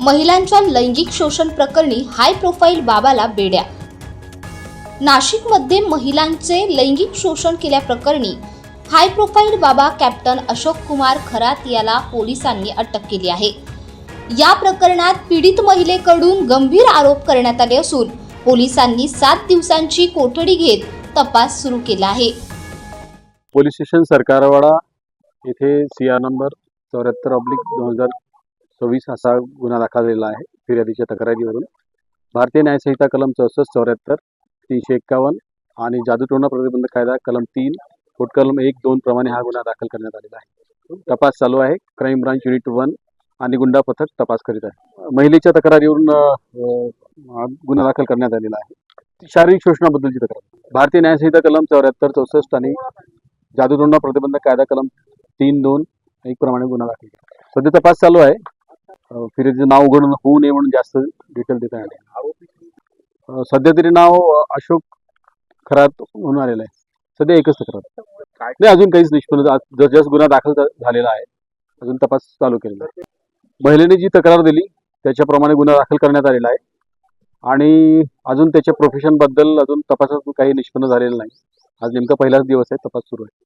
महिलांच्या लैंगिक शोषण प्रकरणी हाय प्रोफाईल बाबाला बेड्या। नाशिकमध्ये महिलांचे लैंगिक शोषण केल्याप्रकरणी हाय प्रोफाईल बाबा कॅप्टन अशोक कुमार खरात याला पोलिसांनी अटक केली आहे। या प्रकरणात पीडित महिलेकडून गंभीर आरोप करण्यात आले असून पोलिसांनी 7 दिवसांची कोठडी घेत तपास सुरू केला आहे। पोलीस स्टेशन सरकारवाडा येथे CR नंबर 74/2024 असा गुन्हा दाखल झालेला आहे। फिर्यादीच्या तक्रारीवरून भारतीय न्याय संहिता कलम 64, 74, 351 आणि जादूटोणा प्रतिबंधक कायदा कलम 3, पोट कलम 1, 2 प्रमाणे हा गुन्हा दाखल करण्यात आलेला आहे। तपास चालू आहे। क्राईम ब्रांच युनिट 1 आणि गुंडा पथक तपास करीत आहे। महिलेच्या तक्रारीवरून गुन्हा दाखल करण्यात आलेला आहे। शारीरिक शोषणाबद्दलची तक्रार भारतीय न्याय संहिता कलम 74, 64 आणि जादूटोणा प्रतिबंधक कायदा कलम 3, 2, 1 प्रमाणे गुन्हा दाखल केला। सध्या तपास चालू आहे। फिर्यादीचं नाव उघड होऊ नये म्हणून जास्त डिटेल देता आले। सध्या तरी नाव अशोक खरात म्हणून आलेलं आहे। सध्या एकच तक्रार नाही, अजून काहीच निष्पन्न जस्ट गुन्हा दाखल झालेला आहे। अजून तपास चालू केलेला आहे। महिलेने जी तक्रार दिली त्याच्याप्रमाणे गुन्हा दाखल करण्यात आलेला आहे आणि अजून त्याच्या प्रोफेशन बद्दल अजून तपासात काही निष्पन्न झालेलं नाही। आज नेमका पहिलाच दिवस आहे, तपास सुरू आहे।